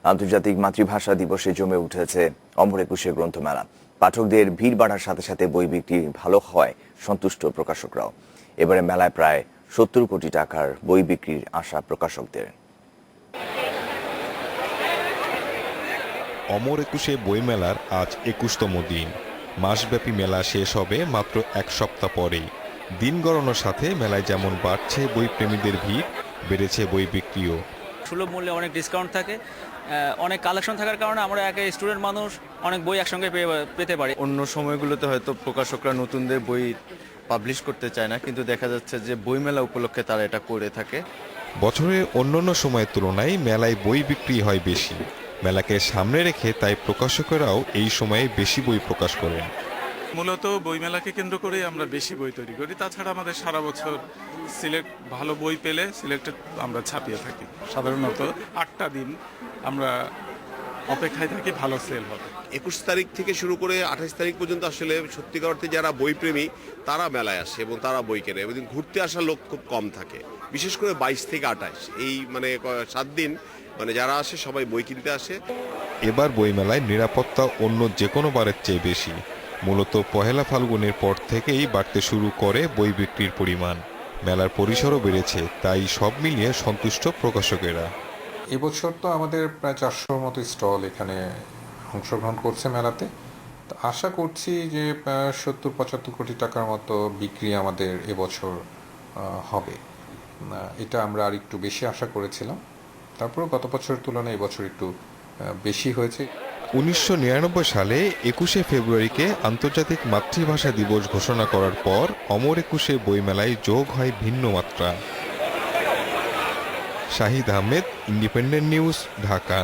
আন্তর্জাতিক মাতৃভাষা দিবসে জমে উঠেছে অমর একুশে গ্রন্থমেলা। পাঠকদের ভিড় বাড়ার সাথে সাথে বই বিক্রি ভালো হওয়ায় সন্তুষ্ট প্রকাশকরাও। এবারে মেলায় প্রায় 70 কোটি টাকার বই বিক্রির আশা প্রকাশকদের। অমর একুশে বইমেলার আজ 21তম দিন। মাসব্যাপী মেলা শেষ হবে মাত্র এক সপ্তাহ পরেই। দিন গড়ানোর সাথে মেলায় যেমন বাড়ছে বই প্রেমীদের ভিড়, বেড়েছে বই বিক্রিও। সুলভ মূল্যে অনেক ডিসকাউন্ট থাকে, অনেক কালেকশন থাকার কারণে আমরা একে স্টুডেন্ট মানুষ অনেক বই একসঙ্গে পেতে পারি। অন্য সময়গুলোতে হয়তো প্রকাশকরা নতুনদের বই পাবলিশ করতে চায় না, কিন্তু দেখা যাচ্ছে যে বইমেলা উপলক্ষে তারা এটা করে থাকে। বছরের অন্যান্য সময়ের তুলনায় মেলায় বই বিক্রি হয় বেশি। মেলাকে সামনে রেখে তাই প্রকাশকেরাও এই সময়ে বেশি বই প্রকাশ করেন। মূলত বইমেলাকে কেন্দ্র করে আমরা বেশি বই তৈরি করি। তাছাড়া আমাদের সারা বছর ভালো বই পেলে সিলেক্টেড আমরা ছাপিয়ে থাকি। সাধারণত 8টা দিন আমরা অপেক্ষায় থাকি ভালো সেল হবে। 21 তারিখ থেকে শুরু করে 28 তারিখ পর্যন্ত আসলে সত্যিকার অর্থে যারা বইপ্রেমী তারা মেলায় আসে এবং তারা বই কেনে এবং ঘুরতে আসার লোক খুব কম থাকে। বিশেষ করে 22 থেকে 28 এই 7 দিন যারা আসে সবাই বই কিনতে আসে। এবার বইমেলায় নিরাপত্তা অন্য যে কোনো বারের চেয়ে বেশি। মূলত পহেলা ফাল্গুনের পর থেকেই বাড়তে শুরু করে বই বিক্রির পরিমাণ। মেলার পরিসরও বেড়েছে, তাই সব মিলিয়ে সন্তুষ্ট প্রকাশকেরা। এবছর তো আমাদের প্রায় 400-র মতো স্টল এখানে অংশগ্রহণ করছে মেলাতে। তো আশা করছি যে 70-75 কোটি টাকার মতো বিক্রি আমাদের এবছর হবে। এটা আমরা আর একটু বেশি আশা করেছিলাম, তারপর গত বছরের তুলনায় এবছর একটু বেশি হয়েছে। 1999 সালে 21শে ফেব্রুয়ারিকে আন্তর্জাতিক মাতৃভাষা দিবস ঘোষণা করার পর অমর একুশে বইমেলায় যোগ হয় ভিন্ন মাত্রা। Shahid Ahmed, independent news, Dhaka.